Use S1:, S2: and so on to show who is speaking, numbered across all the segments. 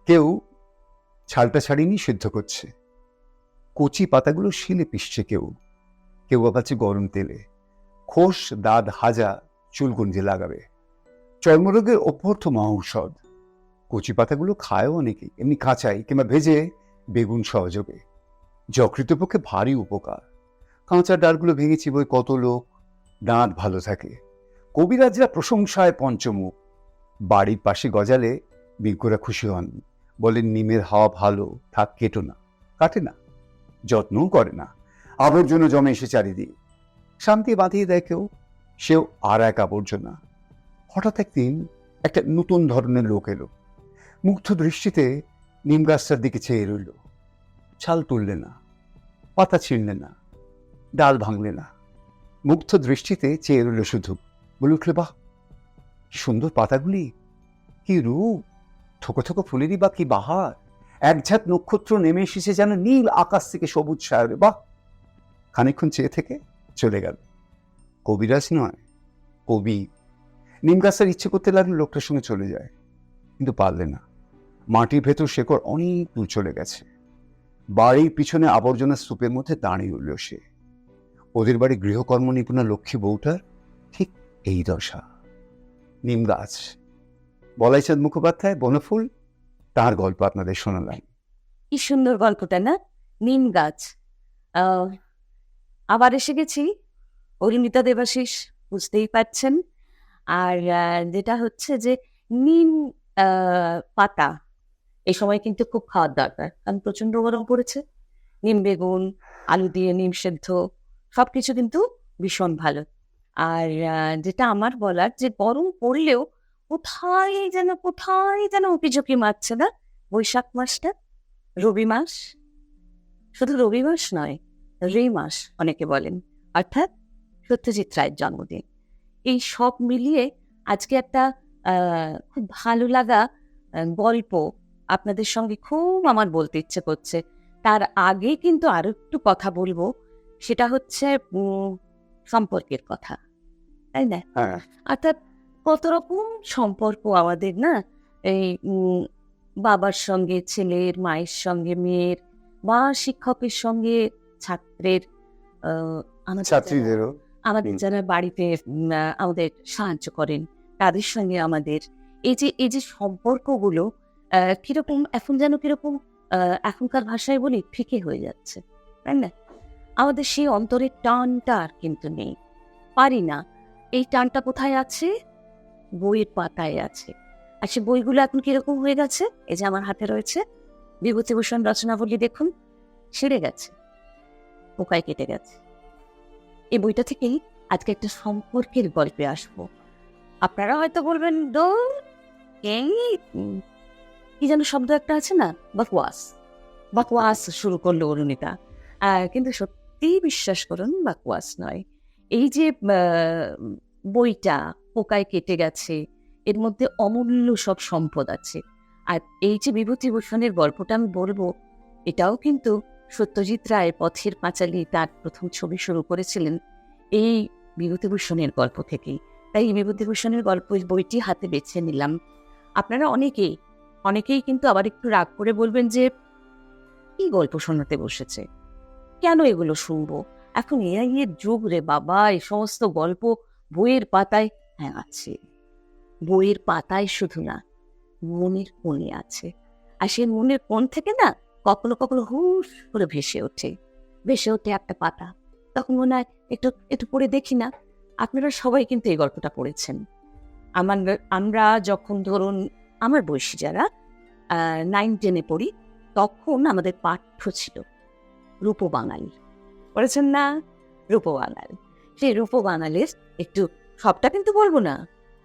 S1: কেউ ছালটা ছাড়িনি সিদ্ধ করছে, কচি পাতাগুলো শিলে পিষছে, কেউ কেউ আবার গরম তেলে খোস দাঁত হাজা চুলকুঞ্জে লাগাবে। চর্মরোগের অভ্যর্থ মহৌষধ। কচি পাতাগুলো খায়ও অনেকেই, এমনি কাঁচাই কিংবা ভেজে বেগুন সহযোগে। যকৃতের পক্ষে ভারী উপকার। কাঁচা ডালগুলো ভেঙে চিবোয় কত লোক, দাঁত ভালো থাকে। কবিরাজরা প্রশংসায় পঞ্চমুখ। বাড়ির পাশে গজালে বিজ্ঞরা খুশি হন, বলেন নিমের হাওয়া ভালো, থাক কেটো না। কাটে না, যত্নও করে না, আবর্জনা জমে এসে চারিদিক। শান্তি বাঁধিয়ে দেয় কেউ, সেও আর এক আবর্জনা। হঠাৎ একদিন একটা নতুন ধরনের লোক এলো। মুগ্ধ দৃষ্টিতে নিম গাছটার দিকে চেয়ে রইল। ছাল তুললে না, পাতা ছিঁড়লে না, ডাল ভাঙলে না, মুগ্ধ দৃষ্টিতে চেয়ে রইল শুধু। বলে উঠলে, বাহ, কি সুন্দর পাতাগুলি, কি রূপ, থোকো থোকো ফুলেরই বা কি বাহার, একঝাঁক নক্ষত্র নেমে এসেছে যেন নীল আকাশ থেকে সবুজ সায়রে। বাহ! খানিকক্ষণ চেয়ে থেকে চলে গেল। কবিরাজ নয়, কবি। নিম গাছটার ইচ্ছে করতে লাগলো লোকটার সঙ্গে চলে যায়, কিন্তু পারলে না। মাটির ভেতর শেকড় অনেক দূর চলে গেছে। বাড়ির পিছনে আবর্জনা স্তূপের মধ্যে দাঁড়িয়ে উঠল সে। ওদের বাড়ি গৃহকর্ম নিপুণা লক্ষ্মী বউটার ঠিক এই দশা। নিম গাছ। বলাইচাঁদ মুখোপাধ্যায় বনফুল, তার গল্প আপনাদের শোনালাম।
S2: কি সুন্দর গল্পটা না, নিম গাছ। আবার এসে গেছি, অরিমিতা দেবাশিস, বুঝতেই পারছেন। আর যেটা হচ্ছে যে নিম পাতা এই সময় কিন্তু খুব খাওয়ার দরকার, কারণ প্রচন্ড গরম পড়েছে। নিম বেগুন, আলু দিয়ে নিম সেদ্ধ সবকিছু কিন্তু ভীষণ ভালো। আর যেটা আমার বলার, যে গরম পড়লেও কোথায় যেন উকিঝুঁকি মারছে না বৈশাখ মাসটা, রবি মাস। শুধু রবি মাস নয়, রে মাস অনেকে বলেন, অর্থাৎ সত্যজিৎ রায়ের জন্মদিন। এই সব মিলিয়ে আজকে একটা খুব ভালো লাগা গল্প আপনাদের সঙ্গে খুব আমার বলতে ইচ্ছে করছে। তার আগে কিন্তু আরো একটু কথা বলবো, সেটা হচ্ছে সম্পর্কের কথা, তাই না? অর্থাৎ কত রকম সম্পর্ক আমাদের, না? এই বাবার সঙ্গে ছেলের, মায়ের সঙ্গে মেয়ের, বা শিক্ষকের সঙ্গে ছাত্রের,
S1: ছাত্রীদেরও,
S2: আমাদের যারা বাড়িতে আমাদের সাহায্য করেন তাদের সঙ্গে আমাদের এই যে সম্পর্কগুলো কিরকম এখন যেন কিরকম এখনকার ভাষায় বলি ফিকে হয়ে যাচ্ছে, তাই না? আমাদের সেই অন্তরের টানটা আর কিন্তু নেই, পারি না। এই টানটা কোথায় আছে? বইয়ের পাতায় আছে। আর সে বইগুলো এখন কিরকম হয়ে গেছে? এই যে আমার হাতে রয়েছে বিভূতিভূষণ রচনাবলী, দেখুন, ছিঁড়ে গেছে, পোকায় কেটে গেছে। এই বইটা থেকেই আজকে একটা সম্পর্কের গল্পে আসবো। আপনারা হয়তো বলবেন, কি যেন শব্দ একটা আছে না, বাকওয়াস শুরু করলো অরুণিতা। কিন্তু সত্যি বিশ্বাস করুন, বাকওয়াস নয়। এই যে বইটা পোকায় কেটে গেছে, এর মধ্যে অমূল্য সব সম্পদ আছে। আর এই যে বিভূতিভূষণের গল্পটা আমি বলবো, এটাও কিন্তু সত্যজিৎ রায় পথের পাঁচালী তার প্রথম ছবি শুরু করেছিলেন এই বিভূতিভূষণের গল্প থেকেই। তাই এই বিভূতিভূষণের গল্প বইটি হাতে বেছে নিলাম। আপনারা অনেকেই কিন্তু আবার একটু রাগ করে বলবেন যে কি গল্প শোনাতে বসেছে, কেন এগুলো শুনবো? এখন এআই এর যুগ রে বাবা, এই সমস্ত গল্প বইয়ের পাতায়। হ্যাঁ আছে, বইয়ের পাতায় শুধু না, মনের কোণে আছে। আর সেই মনের কোণ থেকে না কখনো কখনো হুশ করে ভেসে ওঠে একটা পাতা। তখন মনে হয় একটু পড়ে দেখি না। আপনারা সবাই কিন্তু এই গল্পটা পড়েছেন। আমরা যখন, ধরুন আমার বয়সী যারা 9-10 পড়ি, তখন আমাদের পাঠ্য ছিল রূপবাঙালি। পড়েছেন না? রূপবাঙালি। সেই রূপবাঙালির একটু, সবটা কিন্তু বলবো না,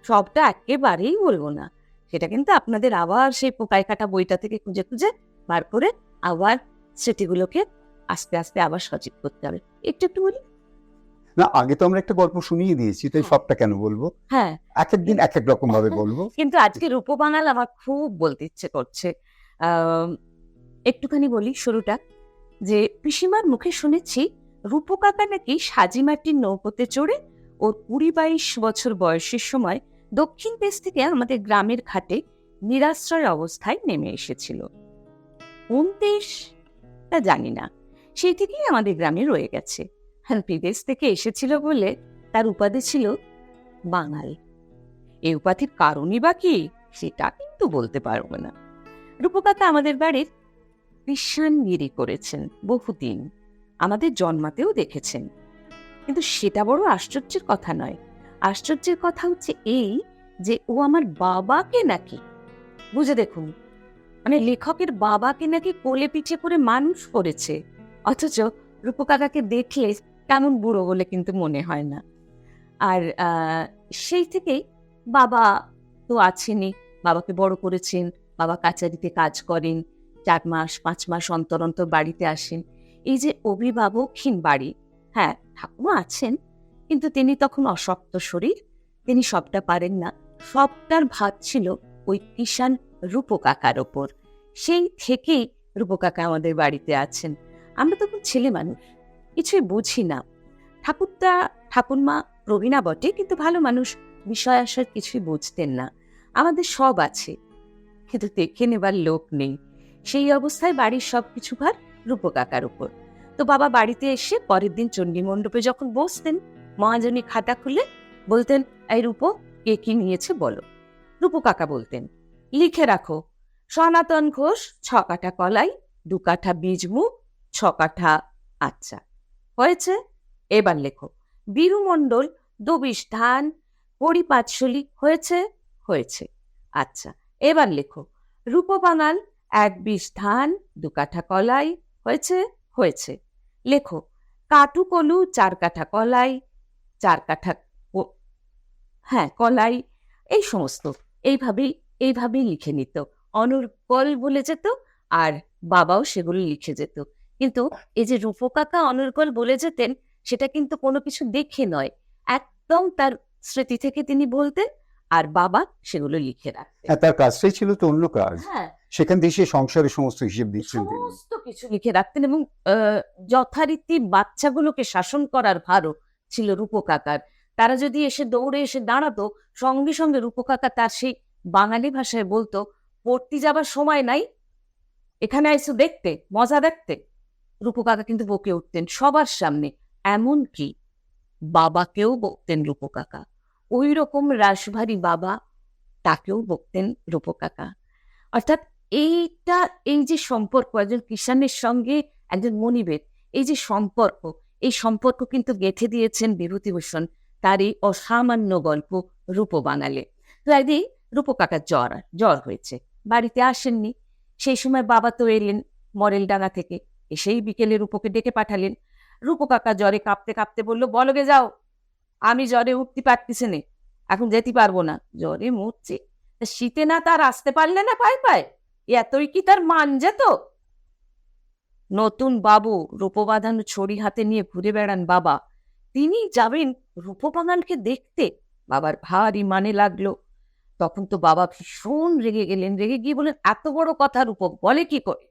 S2: সবটা একেবারেই বলবো না, সেটা কিন্তু আপনাদের আবার সেই পোকায় কাটা বইটা থেকে খুঁজে খুঁজে বার করে আবার স্মৃতিগুলোকে আস্তে আস্তে আবার সজীব করতে হবে। একটু বলি
S1: না, আগে তো আমরা একটা গল্প শুনিয়ে দিয়েছি, তাই সবটা কেন বলবো?
S2: হ্যাঁ,
S1: এক একদিন এক এক রকম ভাবে বলবো।
S2: কিন্তু আজকে রূপবাঙাল আমার খুব বলতে ইচ্ছে করছে। একটুখানি বলি শুরুটা, যে পিসিমার মুখে শুনেছি রূপকাকা নাকি সাজিমাটির নৌকোতে চড়ে ওর 20-22 বছর বয়সের সময় দক্ষিণ দেশ থেকে আমাদের গ্রামের ঘাটে নিরাশ্রয় অবস্থায় নেমে এসেছিল। কোন দেশ তা জানি না, সেই থেকেই আমাদের গ্রামে রয়ে গেছে। আর বিদেশ থেকে এসেছিল বলে তার উপাধি ছিল বাঙাল। এই উপাধির কারণই বা কি সেটা কিন্তু বলতে পারবো না। রূপকাকা আমাদের বাড়ির কৃষাণগিরি করেছেন বহুদিন, আমাদের জন্মাতেও দেখেছেন। কিন্তু সেটা বড় আশ্চর্যের কথা নয়। আশ্চর্যের কথা হচ্ছে এই যে ও আমার বাবাকে নাকি, বুঝে দেখুন, মানে লেখকের বাবাকে নাকি কোলে পিঠে করে মানুষ করেছে, অথচ রূপকাকাকে দেখলে কেমন বুড়ো বলে কিন্তু মনে হয় না। আর সেই থেকেই বাবা তো আছেনই, বাবাকে বড় করেছেন। বাবা কাচারিতে কাজ করেন, 4 মাস 5 মাস অন্তর অন্তর বাড়িতে আসেন। এই যে অভিভাবকহীন বাড়ি, হ্যাঁ ঠাকুমা আছেন, কিন্তু তিনি তখন অশক্ত শরীর, তিনি সবটা পারেন না। সবটার ভাত ছিল ওই কিষাণ রূপকাকার ওপর। সেই থেকেই রূপকাকা আমাদের বাড়িতে আছেন। আমরা তখন ছেলে মানুষ, কিছুই বুঝি না। ঠাকুরমা প্রবীণা বটে, কিন্তু ভালো মানুষ, বিষয় আসার কিছুই বুঝতেন না। আমাদের সব আছে, কিন্তু দেখে নেবার লোক নেই। সেই অবস্থায় বাড়ির সবকিছু ভার রূপকাকার উপর। তো বাবা বাড়িতে এসে পরের দিন চণ্ডী মণ্ডপে যখন বসতেন, মহাজনী খাতা খুলে বলতেন, এই রূপো, কে কি নিয়েছে বলো। রূপকাকা বলতেন, লিখে রাখো, সনাতন ঘোষ 6 কাঠা কলাই, 2 কাঠা বীজমুগ, 6 কাঠা আচ্ছা হয়েছে। এবার লেখো, বীরু মণ্ডল 2 বিশ ধান, পরি 5 শলি হয়েছে। হয়েছে আচ্ছা। এবার লেখো, রূপ বাঙাল 1 বিশ ধান, 2 কাঠা কলাই হয়েছে। হয়েছে লেখো, কাটু কলু 4 কাঠা কলাই, 4 কাঠা হ্যাঁ কলাই, এই সমস্ত এইভাবেই লিখে নিত। অনর্গল বলে যেত, আর বাবাও সেগুলো লিখে যেত। কিন্তু এই যে রূপকাকা অনর্গল বলে যেতেন, সেটা কিন্তু কোনো কিছু দেখে নয়, একদম তার স্মৃতি থেকে তিনি বলতেন, আর বাবা সেগুলো লিখে রাখতেন।
S1: হ্যাঁ, তার কাজটাই ছিল তো অন্য কাজ।
S2: হ্যাঁ,
S1: সেখান থেকে সে সংসারের সমস্ত হিসেব দিচ্ছেন তিনি।
S2: সমস্ত কিছু লিখে রাখতেন, এবং যথারীতি বাচ্চাগুলোকে শাসন করার ভারও ছিল রূপকাকার। তারা যদি এসে দৌড়ে এসে দাঁড়াতো, সঙ্গে সঙ্গে রূপকাকা তার সেই বাঙালি ভাষায় বলতো, পড়তে যাবার সময় নাই, এখানে আইসো দেখতে, মজা দেখতে। রূপকাকা কিন্তু বকে উঠতেন সবার সামনে, এমনকি বাবাকেও বকতেন রূপকাকা। ওই রকম রাশভারী বাবা, তাকেও বকতেন রূপকাকা। অর্থাৎ এই যে সম্পর্ক একজন কিষাণের সঙ্গে একজন মনিবের, এই যে এই সম্পর্ক কিন্তু গেঁথে দিয়েছেন বিভূতিভূষণ তার এই অসামান্য গল্প রূপ বাঙালে। তো একদিন রূপকাকার জ্বর হয়েছে, বাড়িতে আসেননি। সেই সময় বাবা তো এলেন মরেলডাঙ্গা থেকে, এসেই বিকেলে রূপকে ডেকে পাঠালেন। রূপকাকা জ্বরে কাঁপতে কাঁপতে বলল, বলো গে যাও, আমি জ্বরে উঠতে পারতেছি না, এখন যেতে পারবো না, জ্বরে মরছি। শীতে না তার আসতে পারলে না পায় এতই কি তার মান যেত? নতুন বাবু রূপবাঁধানো ছড়ি হাতে নিয়ে ঘুরে বেড়ান বাবা, তিনি যাবেন রূপবাঙালকে দেখতে। বাবার ভারী মানে লাগলো। তখন তো বাবা ভীষণ রেগে গেলেন, রেগে গিয়ে বলেন, এত বড় কথা রূপ বলে কি করে?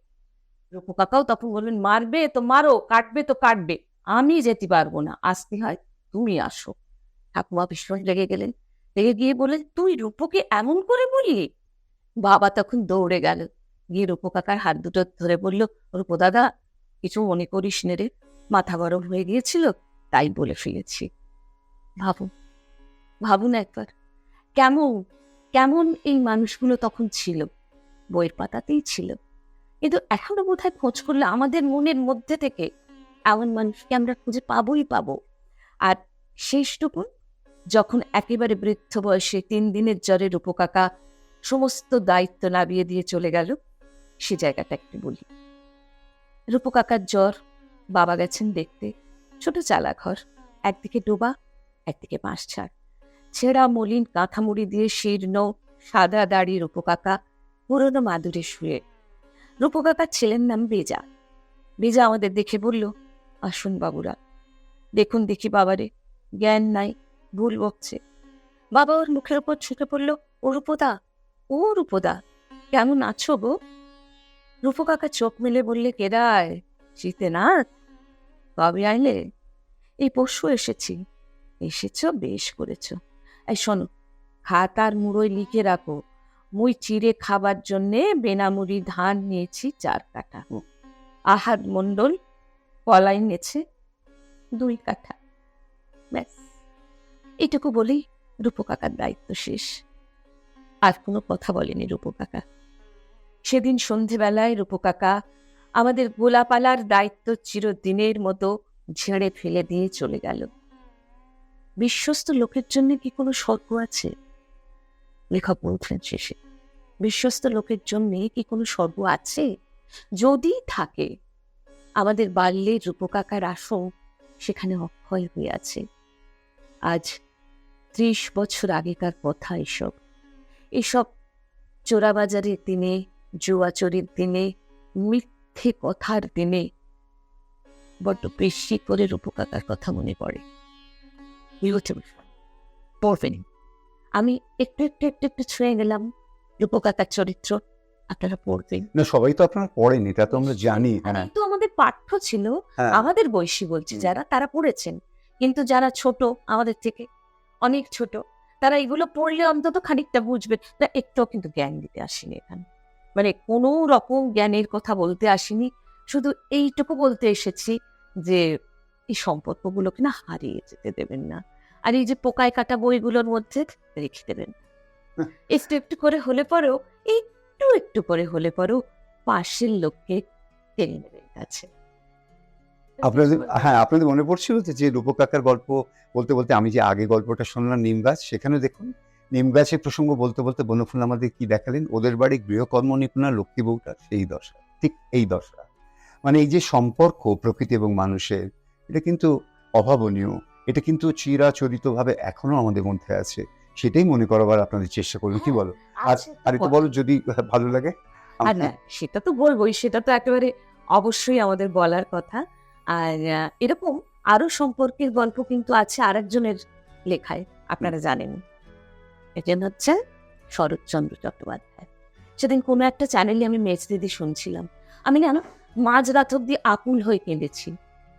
S2: রূপকাকাও তখন বললেন, মারবে তো মারো, কাটবে তো কাটবে, আমি যেতে পারবো না, আসতে হয় তুমি আসো। ঠাকুমা ভীষণ রেগে গেলেন, রেগে গিয়ে বললেন, তুই রূপকে এমন করে বললি? বাবা তখন দৌড়ে গেল, গিয়ে রূপকাকার হাত দুটো ধরে বলল, রূপ দাদা, কিছু মনে করিস নে রে, মাথা গরম হয়ে গিয়েছিল, তাই বলে ফেলেছি। ভাবুন একবার, কেমন কেমন এই মানুষগুলো তখন ছিল, বইয়ের পাতাতেই ছিল। কিন্তু এখনো বোধহয় খোঁজ করলে আমাদের মনের মধ্যে থেকে এমন মানুষকে আমরা খুঁজে পাবো। আর শেষটুকু যখন একেবারে বৃদ্ধ বয়সে 3 দিনের জ্বরে রূপকাকা সমস্ত দায়িত্ব নামিয়ে দিয়ে চলে গেল, সে জায়গাটা একটু বলি। রূপকাকার জ্বর, বাবা গেছেন দেখতে। ছোট চালা ঘর, একদিকে ডোবা, একদিকে বাঁশ ছাড়, ছেঁড়া মলিন কাঁথামুড়ি দিয়ে শীর্ণ সাদা দাড়ি রূপকাকা পুরনো মাদুরে শুয়ে। রূপকাকার ছেলের নাম বেজা আমাদের দেখে বলল, আসুন বাবুরা, দেখুন দেখি বাবারে, জ্ঞান নাই, ভুল বকছে। বাবা ওর মুখের উপর ছুটে পড়ল, ও রূপদা, কেমন আছো গো? রূপকাকা চোখ মেলে বললে, কেদায়, শীতে না, কবে আইলে? এই পরশু এসেছি। এসেছ, বেশ করেছ। এই শোনো, খাতার মুড়োয় লিখে রাখো, মুই চিড়ে খাবার জন্যে বেনামুড়ি ধান নিয়েছি 4 কাঠা, আহাদ মণ্ডল কলাই নেছে 2 কাঠা। ব্যাস, এটুকু বলেই রূপু কাকার দায়িত্ব শেষ। আর কোনো কথা বলেনি রূপু কাকা। সেদিন সন্ধেবেলায় রূপু কাকা আমাদের গোলাপালার দায়িত্ব চিরদিনের মতো ঝেড়ে ফেলে দিয়ে চলে গেল। বিশ্বস্ত লোকের জন্য কি কোনো স্বর্গ আছে? লেখক বলছেন শেষে, বিশ্বস্ত লোকের জন্য কি কোনো স্বর্গ আছে? যদি থাকে, আমাদের বাল্যে রূপু কাকার আসন সেখানে অক্ষয় হয়ে আছে। আজ 30 বছর আগেকার কথা এসব। এসব চোরাবাজারের দিনে, জুয়াচুরির দিনে, মিথ্যে কথার দিনে বড্ড বেশি করে রূপু কাকার কথা মনে পড়ে। পড়বেন, আমি একটু একটু একটু একটু ছুঁয়ে গেলাম রূপু কাকার চরিত্র, আপনারা পড়বেন।
S1: না, সবাই তো আপনারা পড়েন, এটা তো আমরা জানি।
S2: আর
S1: হ্যাঁ,
S2: এই তো আমাদের পাঠ্য ছিল,
S1: হ্যাঁ।
S2: আমাদের বয়সী বলছি যারা, তারা পড়েছেন। কিন্তু যারা ছোট, আমাদের থেকে অনেক ছোট, তারা এগুলো পড়লে অন্তত খানিকটা বুঝবে না। একটু কিন্তু জ্ঞান দিতে আসিনি এখানে, মানে কোনো রকম জ্ঞানের কথা বলতে আসিনি, শুধু এইটুকু বলতে এসেছি যে এই সম্পর্কগুলোকে না হারিয়ে যেতে দেবেন না। আর এই যে পোকায় কাটা বইগুলোর মধ্যে রেখে দেবেন, একটু একটু করে হলে পরেও, একটু একটু করে হলে পরেও পাশের লোককে টেনে নেবেন কাছে।
S1: আপনাদের, হ্যাঁ, আপনাদের মনে পড়ছিল যে রূপক কাকার গল্প বলতে বলতে আমি যে আগে গল্পটা শুনলাম নিম গাছ, সেখানে দেখুন নিম গাছের প্রসঙ্গ বলতে বলতে বনফুল আমাদের কি দেখালেন, ওদের বাড়ি গৃহকর্ম নিপুণা লক্ষ্মী বউটা সেই দশা, ঠিক এই দশা। মানে এই যে সম্পর্ক প্রকৃতি এবং মানুষের, এটা কিন্তু অভাবনীয়, এটা কিন্তু চিরাচরিতভাবে এখনো আমাদের মধ্যে আছে। সেটাই মনে করাবার আপনাদের চেষ্টা করুন, কি বলো? আর আর একটু বলো যদি ভালো লাগে।
S2: আর না, সেটা তো বলবোই, সেটা তো একেবারে অবশ্যই আমাদের বলার কথা। আর এরকম আরো সম্পর্কের গল্প কিন্তু আছে আরেকজনের লেখায়, আপনারা জানেন। এটা হচ্ছে শরৎচন্দ্র চট্টোপাধ্যায়। সেদিন কোনো একটা চ্যানেলে আমি মেজ দিদি শুনছিলাম, আমি না মাঝরাত অব্দি আকুল হয়ে কেঁদেছি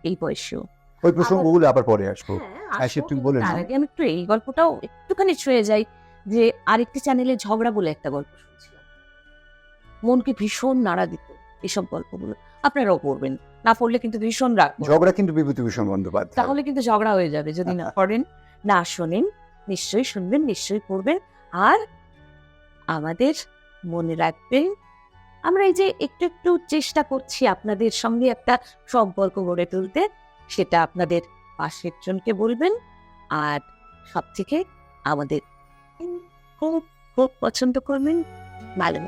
S2: এই বয়সেও।
S1: ওই প্রসঙ্গগুলো আবার পরে আসবো।
S2: হ্যাঁ,
S1: সে তুমি বলে
S2: তার
S1: নাও।
S2: আগে আমি একটু এই গল্পটাও একটুখানি ছুঁয়ে যাই, যে আরেকটি চ্যানেলে ঝগড়া বলে একটা গল্প শুনছিলাম, মনকে ভীষণ নাড়া দিত এসব গল্পগুলো। আপনারাও পড়বেন, না পড়লে কিন্তু ভীষণ রাগ করবে।
S1: ঝগড়া কিন্তু বিভূতিভূষণ বন্দ্যোপাধ্যায়।
S2: তাহলে কিন্তু ঝগড়া হয়ে যাবে যদি না পড়েন, না শোনেন। নিশ্চয়ই শুনবেন, নিশ্চয়ই পড়বেন। আর আমাদের মনে রাখবেন, আমরা এই যে একটু একটু চেষ্টা করছি আপনাদের সঙ্গে একটা সম্পর্ক গড়ে তুলতে, সেটা আপনাদের পাশের জনকে বলবেন। আর সব থেকে আমাদের খুব খুব পছন্দ করবেন, ভালো